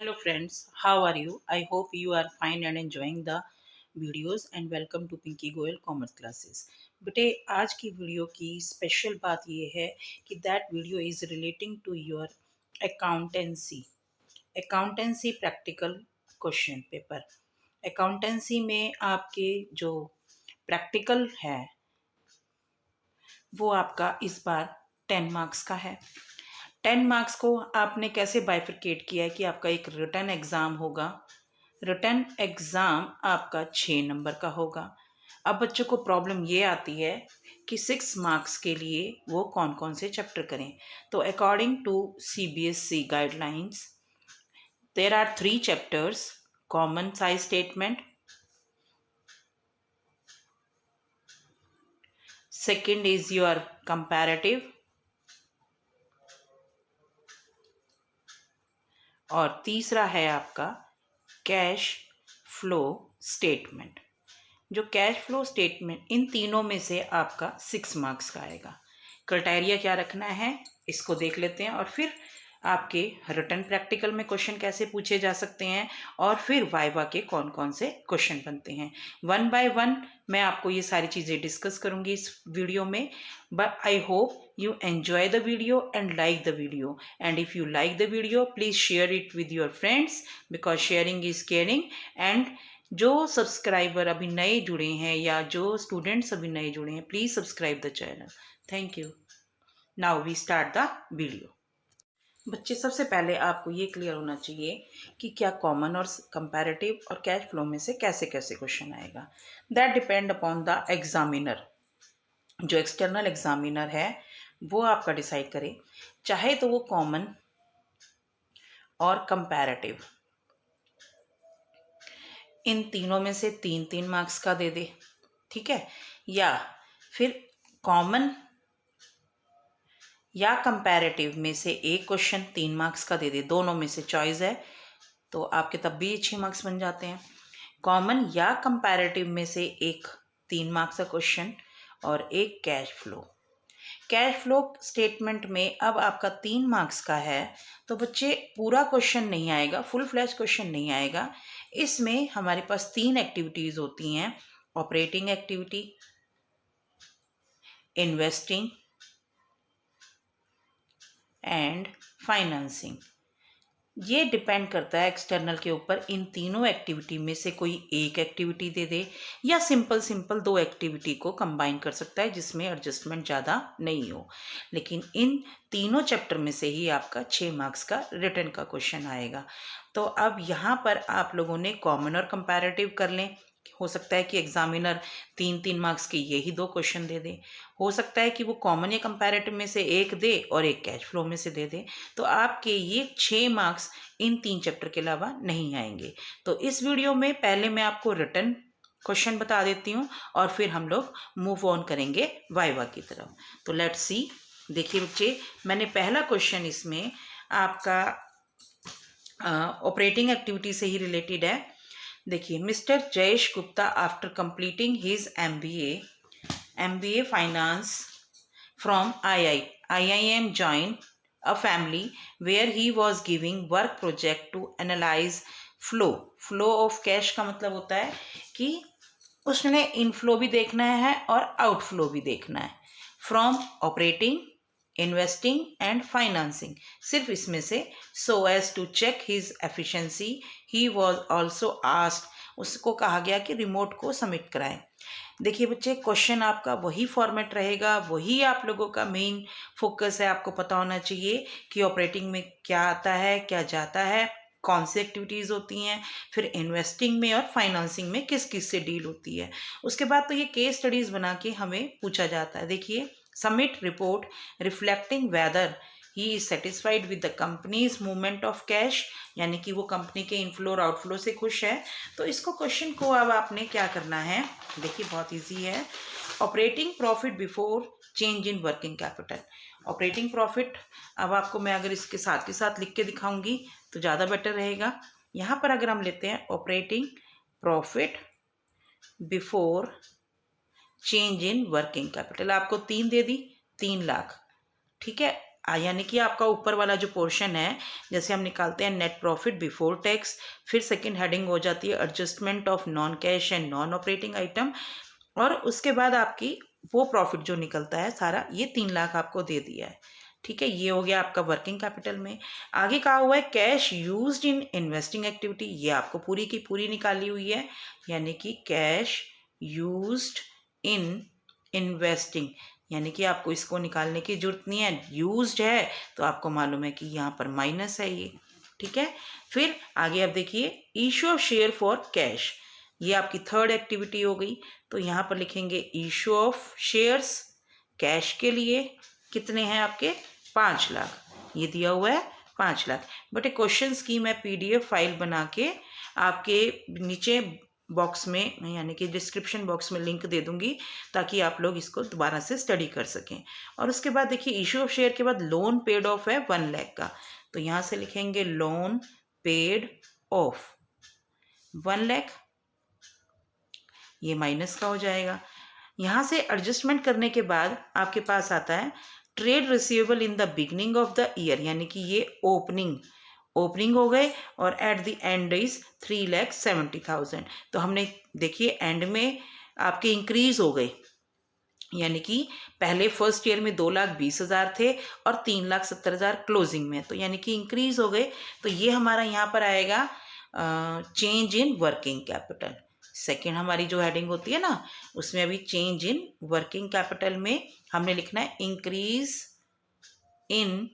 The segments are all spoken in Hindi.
Hello friends, how are you? I hope you are fine and enjoying the videos and welcome to Pinky Goयल कॉमर्स क्लासेस। बेटे आज की वीडियो की स्पेशल बात ये है कि that video is relating to your accountancy accountancy practical question paper. Accountancy में आपके जो प्रैक्टिकल है वो आपका इस बार 10 मार्क्स का है। 10 मार्क्स को आपने कैसे बाइफरकेट किया है कि आपका एक रिटन एग्ज़ाम होगा। रिटन एग्ज़ाम आपका 6 नंबर का होगा। अब बच्चों को प्रॉब्लम ये आती है कि 6 मार्क्स के लिए वो कौन कौन से चैप्टर करें। तो according to CBSE guidelines there are 3 chapters: common size statement, second is your comparative, और तीसरा है आपका कैश फ्लो स्टेटमेंट। जो कैश फ्लो स्टेटमेंट, इन तीनों में से आपका 6 मार्क्स का आएगा। क्राइटेरिया क्या रखना है इसको देख लेते हैं, और फिर आपके रिटन प्रैक्टिकल में क्वेश्चन कैसे पूछे जा सकते हैं, और फिर वाइवा के कौन कौन से क्वेश्चन बनते हैं। वन बाय वन मैं आपको ये सारी चीज़ें डिस्कस करूंगी इस वीडियो में। But I hope you enjoy the video and like the video, and if you like the video please share it with your friends because sharing is caring। and जो सब्सक्राइबर अभी नए जुड़े हैं या जो स्टूडेंट्स अभी नए जुड़े हैं, please subscribe the channel. Thank you. Now we start the video. बच्चे सबसे पहले आपको ये क्लियर होना चाहिए कि क्या कॉमन और कंपैरेटिव और कैश फ्लो में से कैसे कैसे क्वेश्चन आएगा। That depend upon the examiner. जो एक्सटर्नल एग्जामिनर है वो आपका डिसाइड करे, चाहे तो वो कॉमन और कंपैरेटिव इन तीनों में से 3-3 मार्क्स का दे दे, ठीक है, या फिर कॉमन या कंपैरेटिव में से एक क्वेश्चन 3 मार्क्स का दे दे। दोनों में से चॉइस है तो आपके तब भी 6 मार्क्स बन जाते हैं। कॉमन या कंपैरेटिव में से एक 3 मार्क्स का क्वेश्चन और एक cash flow. Cash flow statement में अब आपका 3 मार्क्स का है तो बच्चे पूरा क्वेश्चन नहीं आएगा, फुल फ्लैश क्वेश्चन नहीं आएगा। इसमें हमारे पास 3 एक्टिविटीज होती हैं: operating activity, investing and financing. ये डिपेंड करता है एक्सटर्नल के ऊपर, इन तीनों एक्टिविटी में से कोई एक एक्टिविटी दे दे या सिंपल सिंपल 2 एक्टिविटी को कंबाइन कर सकता है जिसमें एडजस्टमेंट ज़्यादा नहीं हो। लेकिन इन तीनों चैप्टर में से ही आपका 6 मार्क्स का रिटन का क्वेश्चन आएगा। तो अब यहाँ पर आप लोगों ने कॉमन और कंपैरेटिव कर लें। हो सकता है कि एग्जामिनर 3-3 मार्क्स के यही 2 क्वेश्चन दे दे, हो सकता है कि वो कॉमन या कंपैरेटिव में से एक दे और एक कैश फ्लो में से दे दे। तो आपके ये 6 मार्क्स इन 3 चैप्टर के अलावा नहीं आएंगे। तो इस वीडियो में पहले मैं आपको रिटन क्वेश्चन बता देती हूँ और फिर हम लोग मूव ऑन करेंगे वाइवा की तरफ। तो लेट्स सी। देखिए बच्चे, मैंने पहला क्वेश्चन इसमें आपका ऑपरेटिंग एक्टिविटी से ही रिलेटेड है। देखिए, mister Jayesh Gupta after completing his MBA finance from IIM joined a family where he was giving work project to analyze flow of cash का मतलब होता है कि उसने इनफ्लो भी देखना है और आउटफ्लो भी देखना है। From operating, investing and financing, सिर्फ इसमें से so as to check his efficiency he was also asked, उसको कहा गया कि रिमोट को सबमिट कराएं। देखिए बच्चे, क्वेश्चन आपका वही फॉर्मेट रहेगा, वही आप लोगों का मेन फोकस है। आपको पता होना चाहिए कि ऑपरेटिंग में क्या आता है, क्या जाता है, कौन सी एक्टिविटीज़ होती हैं, फिर इन्वेस्टिंग में और फाइनेंसिंग में किस किस से डील होती है। उसके बाद तो ये केस स्टडीज़ बना के हमें पूछा जाता है। देखिए, submit report reflecting weather he is satisfied with the companies movement of cash, यानी कि वो कंपनी के इनफ्लो और आउटफ्लो से खुश है। तो इसको क्वेश्चन को अब आपने क्या करना है, देखिए बहुत इजी है। Operating profit before change in working capital. Operating profit अब आपको मैं अगर इसके साथ के साथ लिख के दिखाऊंगी तो ज़्यादा बेटर रहेगा। यहाँ पर अगर हम लेते हैं operating profit before change in working capital, आपको 3 दे दी, 3 लाख, ठीक है। यानी कि आपका ऊपर वाला जो पोर्शन है, जैसे हम निकालते हैं नेट प्रॉफिट बिफोर टैक्स, फिर सेकंड हेडिंग हो जाती है adjustment of non cash and non operating item, और उसके बाद आपकी वो प्रॉफिट जो निकलता है सारा, ये 3 लाख आपको दे दिया है। ठीक है, ये हो गया आपका वर्किंग कैपिटल में। आगे कहा हुआ है cash used in investing activity, ये आपको पूरी की पूरी निकाली हुई है, यानी कि कैश यूज्ड इन इन्वेस्टिंग, यानी कि आपको इसको निकालने की जरूरत नहीं है, यूज्ड है तो आपको मालूम है कि यहाँ पर माइनस है ये। ठीक है, फिर आगे आप देखिए issue of share for cash, ये आपकी थर्ड एक्टिविटी हो गई। तो यहाँ पर लिखेंगे इशू ऑफ शेयर्स कैश के लिए, कितने हैं आपके 5 लाख, ये दिया हुआ है 5 लाख। बट एक क्वेश्चन की मैं PDF फाइल बना के आपके नीचे बॉक्स में यानी कि डिस्क्रिप्शन बॉक्स में लिंक दे दूंगी, ताकि आप लोग इसको दोबारा से स्टडी कर सकें। और उसके बाद देखिए इशू ऑफ शेयर के बाद लोन पेड ऑफ है 1 लाख का, तो यहाँ से लिखेंगे लोन पेड ऑफ 1 लाख, ये माइनस का हो जाएगा। यहाँ से एडजस्टमेंट करने के बाद आपके पास आता है trade receivable in the beginning of the year, यानी कि ये ओपनिंग हो गए, और एट द एंड इज 3,70,000। तो हमने देखिए एंड में आपके इंक्रीज हो गए, यानी कि पहले फर्स्ट ईयर में 2,20,000 थे और 3,70,000 क्लोजिंग में, तो यानी कि इंक्रीज हो गए। तो ये हमारा यहाँ पर आएगा change in working capital. Second हमारी जो हेडिंग होती है ना, उसमें अभी चेंज इन वर्किंग कैपिटल में हमने लिखना है इंक्रीज इन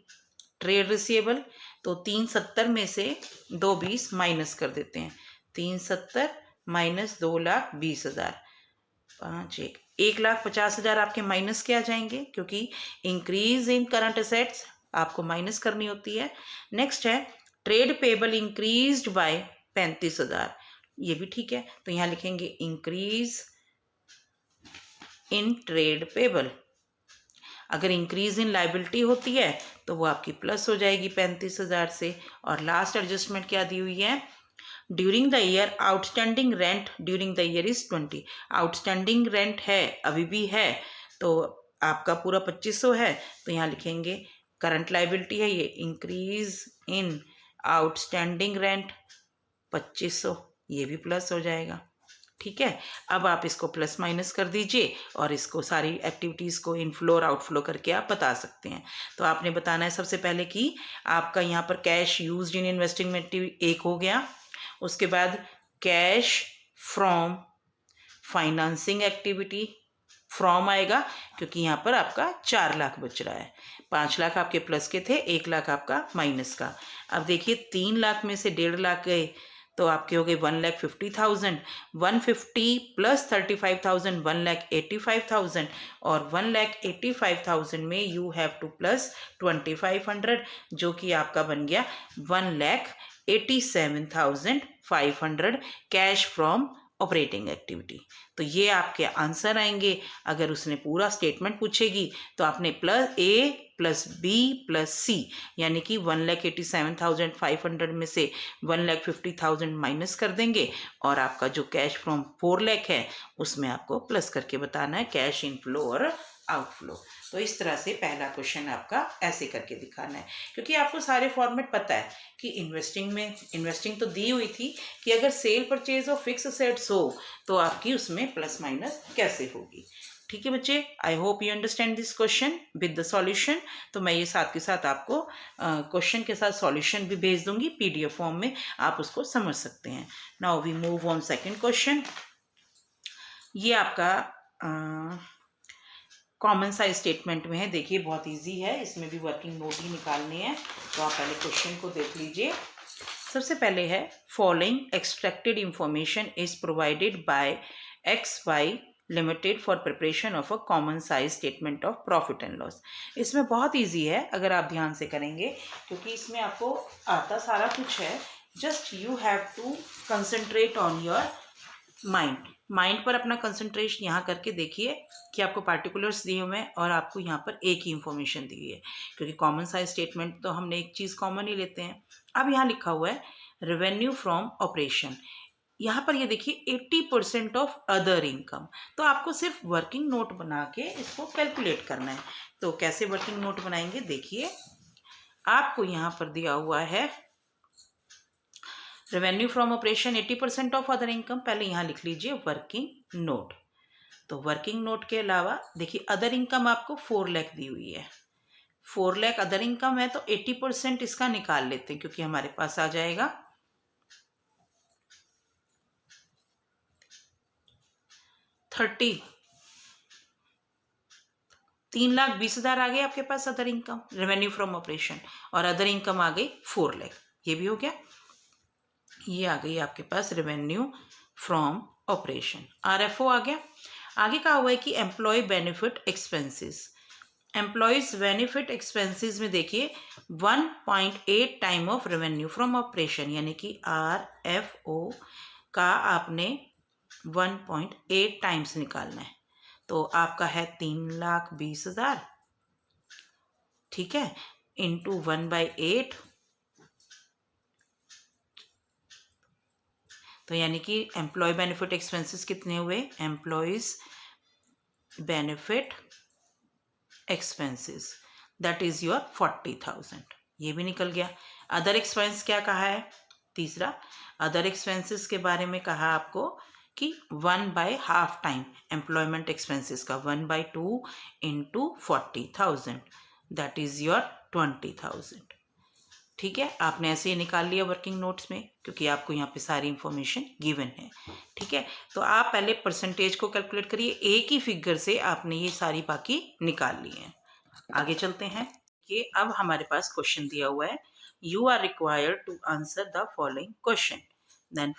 ट्रेड रिसीवेबल। तो 370 में से 220 माइनस कर देते हैं, 370 माइनस 2,20,000, 1,50,000 आपके माइनस के आ जाएंगे, क्योंकि इंक्रीज इन करंट असेट्स आपको माइनस करनी होती है। नेक्स्ट है ट्रेड पेबल इंक्रीज्ड बाय 35,000, ये भी ठीक है, तो यहाँ लिखेंगे इंक्रीज इन ट्रेड पेबल। अगर इंक्रीज इन लाइबिलिटी होती है तो वो आपकी प्लस हो जाएगी 35,000 से। और लास्ट एडजस्टमेंट क्या दी हुई है, during the year outstanding rent during the year is 20, outstanding rent है अभी भी है, तो आपका पूरा 2500 है, तो यहाँ लिखेंगे करंट लाइबिलिटी है ये, इंक्रीज इन आउटस्टैंडिंग रेंट 2500, ये भी प्लस हो जाएगा। ठीक है, अब आप इसको प्लस माइनस कर दीजिए और इसको सारी एक्टिविटीज़ को इनफ्लो और आउटफ्लो करके आप बता सकते हैं। तो आपने बताना है सबसे पहले कि आपका यहाँ पर कैश यूज्ड इन इन्वेस्टिंग में एक हो गया, उसके बाद cash from financing activity, from आएगा क्योंकि यहाँ पर आपका 4 लाख बच रहा है, 5 लाख आपके प्लस के थे, 1 लाख आपका माइनस का। अब देखिए 3 लाख में से 1.5 लाख गए, तो आपके हो गए 1,50,000, 150 प्लस 35,000 1,85,000, और 1,85,000 में यू हैव टू प्लस 2,500, जो कि आपका बन गया 1,87,500 कैश फ्रॉम ऑपरेटिंग एक्टिविटी। तो ये आपके आंसर आएंगे। अगर उसने पूरा स्टेटमेंट पूछेगी तो आपने plus A plus B plus C, यानी कि 1,87,500 में से 1,50,000 माइनस कर देंगे, और आपका जो कैश फ्रॉम 4 लाख है उसमें आपको प्लस करके बताना है कैश इनफ्लो और आउटफ्लो। तो इस तरह से पहला क्वेश्चन आपका ऐसे करके दिखाना है, क्योंकि आपको सारे फॉर्मेट पता है कि इन्वेस्टिंग तो दी हुई थी कि अगर सेल परचेज और फिक्स असेट्स हो तो आपकी उसमें प्लस माइनस कैसे होगी। ठीक है बच्चे, I hope you understand this question with the solution. तो मैं ये साथ के साथ आपको क्वेश्चन के साथ सॉल्यूशन भी भेज दूंगी PDF फॉर्म में, आप उसको समझ सकते हैं। Now we move on second question. ये आपका कॉमन साइज स्टेटमेंट में है, देखिए बहुत इजी है, इसमें भी वर्किंग नोट ही निकालने हैं। तो आप पहले क्वेश्चन को देख लीजिए। सबसे पहले है following extracted information is provided by XY limited for preparation of a common size statement of profit and loss. इसमें बहुत इजी है अगर आप ध्यान से करेंगे, क्योंकि इसमें आपको आता सारा कुछ है, just you have to concentrate on your mind पर अपना कंसंट्रेशन यहाँ करके देखिए कि आपको पार्टिकुलर्स दिए हुए हैं और आपको यहाँ पर एक ही इंफॉर्मेशन दी है, क्योंकि कॉमन साइज स्टेटमेंट तो हमने एक चीज़ कॉमन ही लेते हैं। अब यहाँ लिखा हुआ है रेवेन्यू फ्रॉम ऑपरेशन, यहाँ पर ये देखिए 80% ऑफ अदर इनकम। तो आपको सिर्फ वर्किंग नोट बना के इसको कैलकुलेट करना है। तो कैसे वर्किंग नोट बनाएंगे, देखिए आपको यहाँ पर दिया हुआ है revenue from operation 80% of other income, पहले यहाँ लिख लीजिए वर्किंग नोट। तो वर्किंग नोट के अलावा देखिए अदर इनकम आपको 4 लाख दी हुई है, 4 लाख अदर इनकम है, तो 80% इसका निकाल लेते हैं क्योंकि हमारे पास आ जाएगा 3,20,000 आ गए आपके पास other income revenue from operation, और अदर इनकम आ गई 4 लाख। ये भी हो गया, ये आ गई आपके पास रेवेन्यू फ्रॉम ऑपरेशन, RFO आ गया। आगे कहा हुआ है कि employ benefit expenses, employees benefit expenses में देखिए 1.8 time of revenue from operation, यानी कि RFO का आपने 1.8 टाइम्स निकालना है। तो आपका है 3,20,000, ठीक है, इंटू 1/8, तो यानी कि एम्प्लॉय बेनिफिट एक्सपेंसेस कितने हुए, employees benefit expenses that is your 40,000, ये भी निकल गया। अदर एक्सपेंस क्या कहा है, तीसरा अदर एक्सपेंसेस के बारे में कहा आपको कि 1/2 टाइम एम्प्लॉयमेंट एक्सपेंसेस का 1/2 इंटू 40,000 दैट इज योर 20,000। ठीक है, आपने ऐसे ही निकाल लिया वर्किंग नोट्स में क्योंकि आपको यहाँ पे सारी इंफॉर्मेशन गिवन है। ठीक है, तो आप पहले परसेंटेज को कैलकुलेट करिए, एक ही फिगर से आपने ये सारी बाकी निकाल ली है। आगे चलते हैं, ये अब हमारे पास क्वेश्चन दिया हुआ है, you are required to answer the following question, then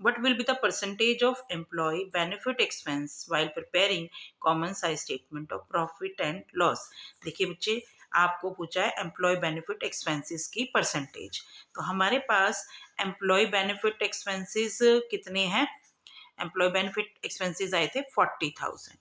what will be the percentage of employee benefit expense while preparing common size statement of profit and loss। देखिए बच्चे, आपको पूछा है एम्प्लॉय बेनिफिट एक्सपेंसेस की परसेंटेज, तो हमारे पास एम्प्लॉय बेनिफिट एक्सपेंसेस कितने हैं, एम्प्लॉय बेनिफिट एक्सपेंसेस आए थे 40,000,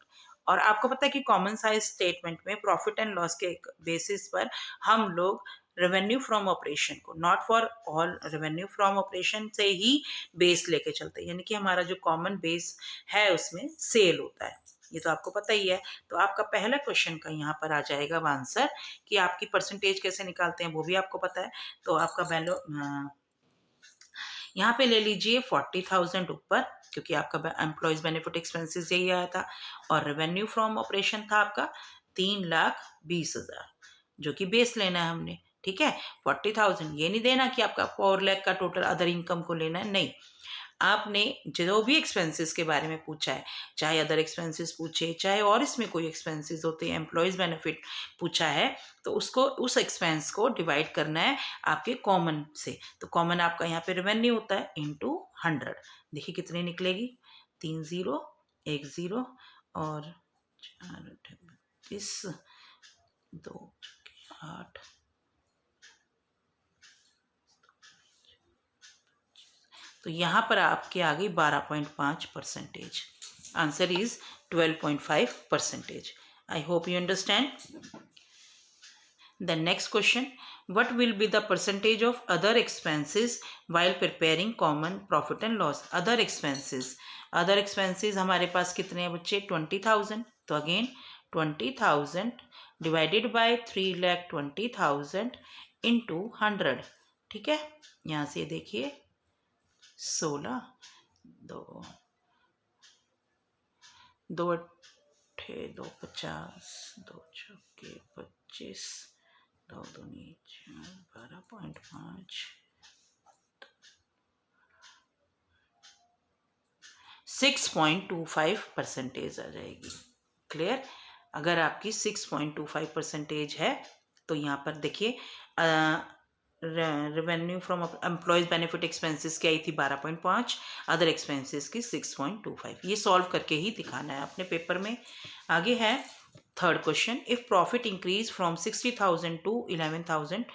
और आपको पता है कि कॉमन साइज स्टेटमेंट में प्रॉफिट एंड लॉस के बेसिस पर हम लोग रेवेन्यू फ्रॉम ऑपरेशन को, not for all, revenue from operation से ही बेस लेके चलते हैं, यानी कि हमारा जो कॉमन बेस है उसमें सेल होता है, ये तो आपको पता ही है। तो आपका पहला क्वेश्चन का यहाँ पर आ जाएगा आंसर कि आपकी परसेंटेज कैसे निकालते हैं वो भी आपको पता है। तो आपका वैल्यू यहाँ पे ले लीजिए 40,000 ऊपर, क्योंकि आपका एम्प्लॉयज बेनिफिट एक्सपेंसेस यही आया था, और रेवेन्यू फ्रॉम ऑपरेशन था आपका 3,20,000 जो कि बेस लेना है हमने। ठीक है, 40,000, ये नहीं देना कि आपका 4 लाख का टोटल अदर इनकम को लेना है, नहीं, आपने जो भी एक्सपेंसेस के बारे में पूछा है, चाहे अदर एक्सपेंसेस पूछे, चाहे और इसमें कोई एक्सपेंसेस होते हैं, एम्प्लॉयज बेनिफिट पूछा है, तो उसको उस एक्सपेंस को डिवाइड करना है आपके कॉमन से। तो कॉमन आपका यहाँ पे रेवेन्यू होता है इंटू 100, देखिए कितनी निकलेगी, 3 0 1 0 और 4 32 2 8, तो यहाँ पर आपके आ गई 12.5%, answer is 12.5%। I hope you understand. The next question, what will be the percentage of other expenses while preparing common profit and loss? Other expenses हमारे पास कितने हैं बच्चे, 20,000, तो अगेन 20,000 डिवाइडेड बाय 3,20,000 इंटू 100। ठीक है, यहाँ से देखिए 16 2 2 अट्ठे 2 50 2 छक्के 25 2 दूनी 12.5 6.25% आ जाएगी। क्लियर, अगर आपकी 6.25% है तो यहाँ पर देखिए revenue from employees benefit expenses की आई थी 12.5, अदर एक्सपेंसेस की 6.25, ये सॉल्व करके ही दिखाना है अपने पेपर में। आगे है third question, if profit increase from 60,000 to 11,000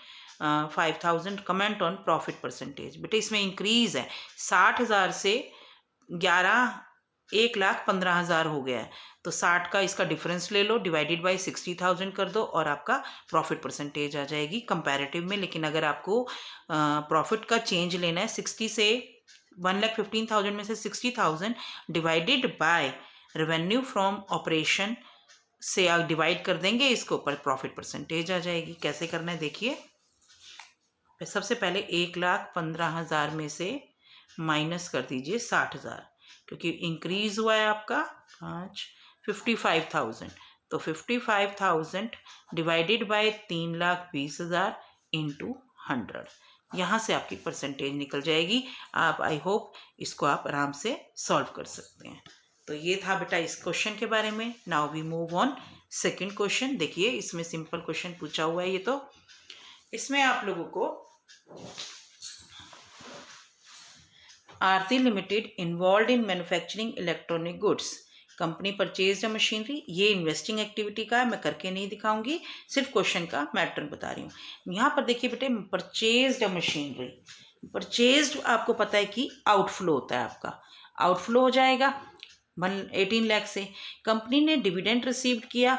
5,000 comment on profit percentage. बेटा इसमें इंक्रीज है, 60,000 से 1,15,000 हो गया है, तो 60 का इसका डिफरेंस ले लो, डिवाइडेड बाय 60,000 कर दो और आपका प्रॉफिट परसेंटेज आ जाएगी कंपैरेटिव में। लेकिन अगर आपको प्रॉफिट का चेंज लेना है 60 से 1,15,000 में से 60,000 divided by revenue from operation से आप डिवाइड कर देंगे, इसके ऊपर प्रॉफिट परसेंटेज आ जाएगी। कैसे करना है देखिए। सबसे पहले 1,15,000 में से माइनस कर दीजिए 60,000, क्योंकि इंक्रीज हुआ है आपका 55,000, तो 55,000 डिवाइडेड बाय 3,20,000 इंटू 100, यहाँ से आपकी परसेंटेज निकल जाएगी। आप आई होप इसको आप आराम से सॉल्व कर सकते हैं। तो ये था बेटा इस क्वेश्चन के बारे में। Now we move on second question. देखिए इसमें सिंपल क्वेश्चन पूछा हुआ है। ये तो इसमें आप लोगों को Aarti limited involve in manufacturing electronic goods, company purchase machinery. ये इन्वेस्टिंग एक्टिविटी का है, मैं करके नहीं दिखाऊंगी, सिर्फ क्वेश्चन का मैटर बता रही हूँ। यहाँ पर देखिए बेटे परचेज मशीनरी, परचेज आपको पता है कि आउटफ्लो होता है, आपका आउटफ्लो हो जाएगा 18 लाख से। कंपनी ने डिविडेंड रिसीव्ड किया,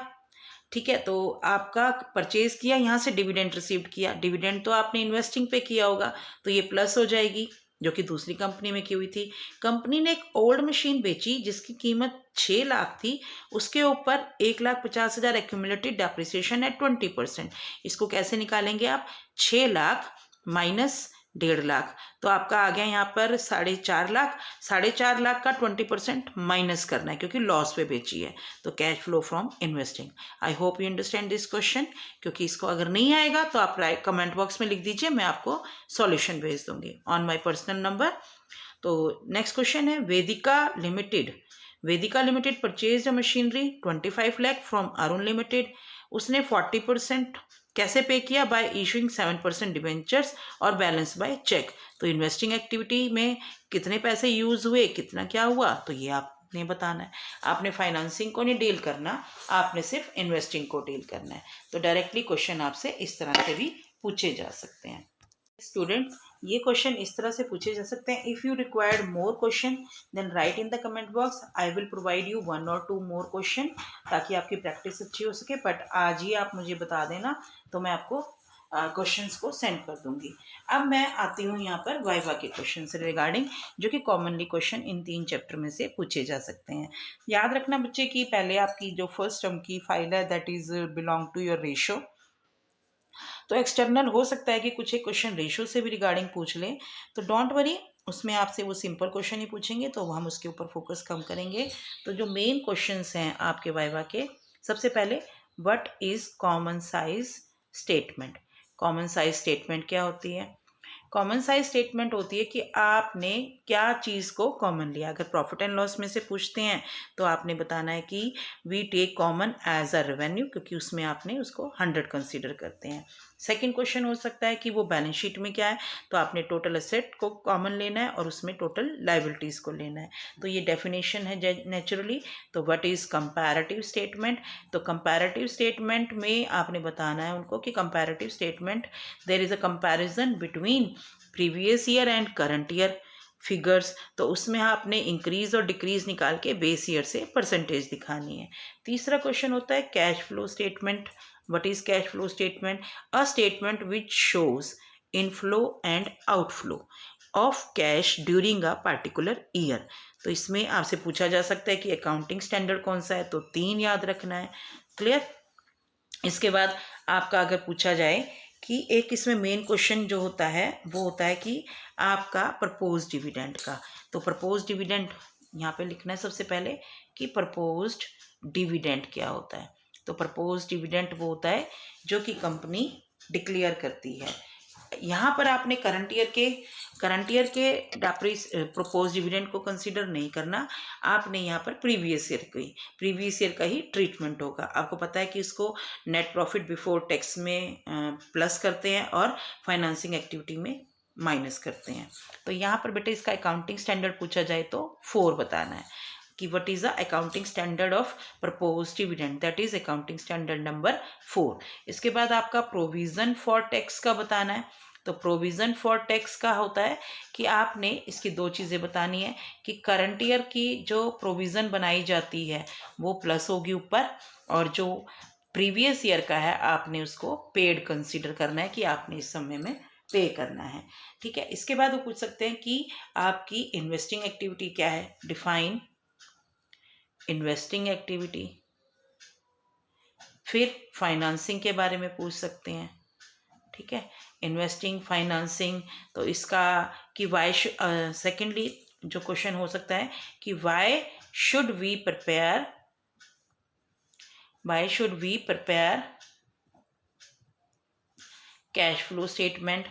ठीक है, तो आपका परचेज किया, यहाँ से डिविडेंड रिसीव्ड किया, डिविडेंड तो आपने इन्वेस्टिंग पे किया होगा, तो ये प्लस हो जाएगी जो कि दूसरी कंपनी में की हुई थी। कंपनी ने एक ओल्ड मशीन बेची जिसकी कीमत 6 लाख थी, उसके ऊपर 1,50,000 एक्यूमुलेटेड डेप्रिसिएशन है 20%। इसको कैसे निकालेंगे आप? 6 लाख माइनस 1.5 लाख, तो आपका आ गया यहाँ पर 4.5 लाख। 4.5 लाख का 20% माइनस करना है क्योंकि लॉस पे बेची है, तो cash flow from investing. I hope you understand this question, क्योंकि इसको अगर नहीं आएगा तो आप कमेंट बॉक्स में लिख दीजिए, मैं आपको सॉल्यूशन भेज दूंगी ऑन माई पर्सनल नंबर। तो नेक्स्ट क्वेश्चन है Vedika limited. Vedika limited purchase machinery 25 lakh from Arun limited. उसने 40% कैसे पे किया? बाय इशूइंग 7% डिवेंचर्स और बैलेंस बाय चेक। तो इन्वेस्टिंग एक्टिविटी में कितने पैसे यूज हुए, कितना क्या हुआ, तो ये आपने बताना है। आपने फाइनेंसिंग को नहीं डील करना, आपने सिर्फ इन्वेस्टिंग को डील करना है। तो डायरेक्टली क्वेश्चन आपसे इस तरह से भी पूछे जा सकते हैं। स्टूडेंट, ये क्वेश्चन इस तरह से पूछे जा सकते हैं। If you required more question then write in the comment box, I will provide you 1 or 2 more question, ताकि आपकी प्रैक्टिस अच्छी हो सके। बट आज ही आप मुझे बता देना तो मैं आपको क्वेश्चंस को सेंड कर दूंगी। अब मैं आती हूँ यहाँ पर वाइवा के क्वेश्चन से रिगार्डिंग, जो कि कॉमनली क्वेश्चन इन 3 चैप्टर में से पूछे जा सकते हैं। याद रखना बच्चे कि पहले आपकी जो फर्स्ट टर्म की फाइल है that is belong to your ratio, तो एक्सटर्नल हो सकता है कि कुछ एक क्वेश्चन रेशो से भी रिगार्डिंग पूछ लें, तो डोंट वरी, उसमें आपसे वो सिंपल क्वेश्चन ही पूछेंगे, तो हम उसके ऊपर फोकस कम करेंगे। तो जो मेन क्वेश्चंस हैं आपके वाइवा के, सबसे पहले what is common size statement. Common size statement क्या होती है? कॉमन साइज स्टेटमेंट होती है कि आपने क्या चीज़ को कॉमन लिया। अगर प्रॉफिट एंड लॉस में से पूछते हैं तो आपने बताना है कि we take common as a revenue, क्योंकि उसमें आपने उसको 100 कंसीडर करते हैं। सेकंड क्वेश्चन हो सकता है कि वो बैलेंस शीट में क्या है, तो आपने टोटल एसेट को कॉमन लेना है और उसमें टोटल लाइबिलिटीज़ को लेना है। तो ये डेफिनेशन है नेचुरली। तो व्हाट इज़ कंपैरेटिव स्टेटमेंट? तो कंपैरेटिव स्टेटमेंट में आपने बताना है उनको कि comparative statement there is a comparison between previous year and current year figures, तो उसमें आपने इंक्रीज और डिक्रीज निकाल के बेस ईयर से परसेंटेज दिखानी है। तीसरा क्वेश्चन होता है cash flow statement. What is cash flow statement? A statement which shows inflow and outflow of cash during a particular year. तो इसमें आपसे पूछा जा सकता है कि अकाउंटिंग स्टैंडर्ड कौन सा है, तो 3 याद रखना है। क्लियर? इसके बाद आपका अगर पूछा जाए कि एक इसमें मेन क्वेश्चन जो होता है वो होता है कि आपका प्रपोज डिविडेंड का। तो प्रपोज डिविडेंड यहाँ पे लिखना है सबसे पहले कि प्रपोज्ड डिविडेंड क्या होता है। तो प्रपोज डिविडेंड वो होता है जो कि कंपनी डिक्लेयर करती है। यहाँ पर आपने करंट ईयर के प्रपोज डिविडेंड को कंसीडर नहीं करना, आपने यहाँ पर प्रीवियस ईयर का ही ट्रीटमेंट होगा। आपको पता है कि इसको नेट प्रॉफिट बिफोर टैक्स में प्लस करते हैं और फाइनेंसिंग एक्टिविटी में माइनस करते हैं। तो यहाँ पर बेटे इसका अकाउंटिंग स्टैंडर्ड पूछा जाए तो 4 बताना है कि what is the accounting standard of propose dividend, that is accounting standard number 4। इसके बाद आपका प्रोविजन फॉर टैक्स का बताना है। तो प्रोविजन फॉर टैक्स का होता है कि आपने इसकी 2 चीज़ें बतानी है कि करंट ईयर की जो प्रोविज़न बनाई जाती है वो प्लस होगी ऊपर, और जो प्रीवियस ईयर का है आपने उसको पेड कंसीडर करना है कि आपने इस समय में पे करना है। ठीक है, इसके बाद वो पूछ सकते हैं कि आपकी इन्वेस्टिंग एक्टिविटी क्या है, डिफाइन इन्वेस्टिंग एक्टिविटी। फिर फाइनेंसिंग के बारे में पूछ सकते हैं। ठीक है, इन्वेस्टिंग, फाइनेंसिंग, तो इसका कि वाई सेकेंडली जो क्वेश्चन हो सकता है कि why should we prepare cash flow statement,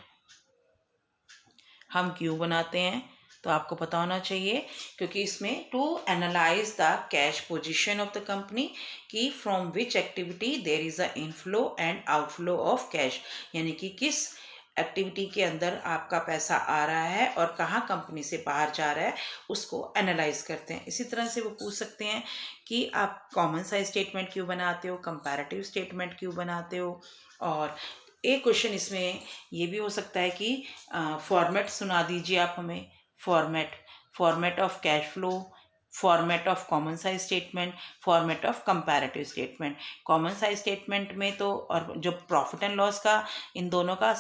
हम क्यों बनाते हैं, तो आपको पता होना चाहिए क्योंकि इसमें to analyse the cash position of the company कि from which activity there is a inflow and outflow of cash, यानी कि किस एक्टिविटी के अंदर आपका पैसा आ रहा है और कहाँ कंपनी से बाहर जा रहा है, उसको एनालाइज करते हैं। इसी तरह से वो पूछ सकते हैं कि आप कॉमन साइज स्टेटमेंट क्यों बनाते हो, कंपैरेटिव स्टेटमेंट क्यों बनाते हो। और एक क्वेश्चन इसमें ये भी हो सकता है कि फॉर्मेट सुना दीजिए आप हमें, format of cash flow, format of common size statement, format of comparative statement. Common size statement में तो और जो प्रॉफिट एंड लॉस का, इन दोनों का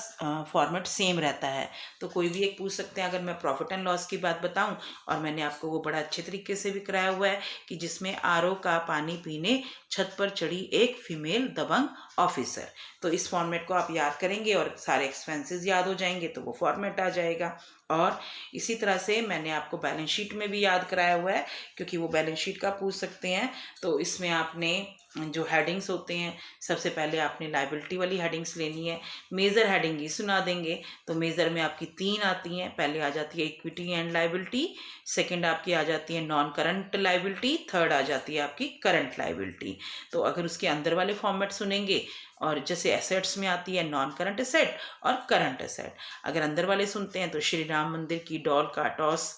फॉर्मेट सेम रहता है। तो कोई भी एक पूछ सकते हैं, अगर मैं प्रॉफिट एंड लॉस की बात बताऊं, और मैंने आपको वो बड़ा अच्छे तरीके से भी कराया हुआ है कि जिसमें आरओ का पानी पीने छत पर चढ़ी एक फीमेल दबंग ऑफिसर, तो इस फॉर्मेट को आप याद करेंगे और सारे एक्सपेंसेस याद हो जाएंगे, तो वो फॉर्मेट आ जाएगा। और इसी तरह से मैंने आपको बैलेंस शीट में भी याद कराया हुआ है क्योंकि वो बैलेंस शीट का पूछ सकते हैं। तो इसमें आपने जो हेडिंग्स होते हैं, सबसे पहले आपने लायबिलिटी वाली हेडिंग्स लेनी है। मेजर हेडिंग ही सुना देंगे, तो मेजर में आपकी 3 आती हैं। पहले आ जाती है इक्विटी एंड लायबिलिटी, सेकंड आपकी आ जाती है नॉन करंट लायबिलिटी, थर्ड आ जाती है आपकी करंट लायबिलिटी। तो अगर उसके अंदर वाले फॉर्मेट सुनेंगे, और जैसे एसेट्स में आती है नॉन करंट एसेट और करंट एसेट, अगर अंदर वाले सुनते हैं तो श्री राम मंदिर की डॉल का टॉस,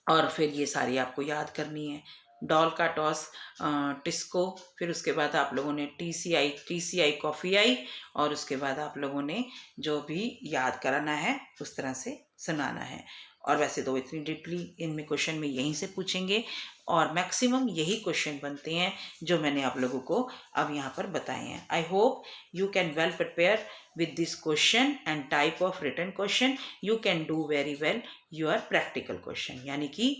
और फिर ये सारी आपको याद करनी है। डॉल का टॉस, टिस्को, फिर उसके बाद आप लोगों ने टीसीआई कॉफ़ी आई, और उसके बाद आप लोगों ने जो भी याद कराना है उस तरह से सुनाना है। और वैसे तो इतनी डीपली इनमें क्वेश्चन में यहीं से पूछेंगे, और मैक्सिमम यही क्वेश्चन बनते हैं जो मैंने आप लोगों को अब यहाँ पर बताए हैं। I hope you can well prepare with this question and type of written question, you can do very well your practical question। यानी कि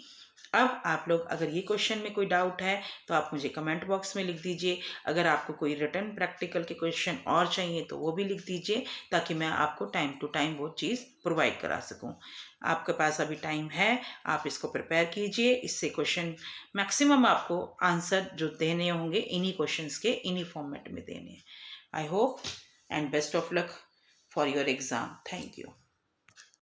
अब आप लोग अगर ये क्वेश्चन में कोई डाउट है तो आप मुझे कमेंट बॉक्स में लिख दीजिए। अगर आपको कोई रिटर्न प्रैक्टिकल के क्वेश्चन और चाहिए तो वो भी लिख दीजिए, ताकि मैं आपको टाइम टू टाइम वो चीज़ प्रोवाइड करा सकूं। आपके पास अभी टाइम है, आप इसको प्रिपेयर कीजिए। इससे क्वेश्चन मैक्सिमम आपको आंसर जो देने होंगे इन्हीं क्वेश्चंस के इन्हीं फॉर्मेट में देने हैं। I hope and best of luck for your exam. Thank you.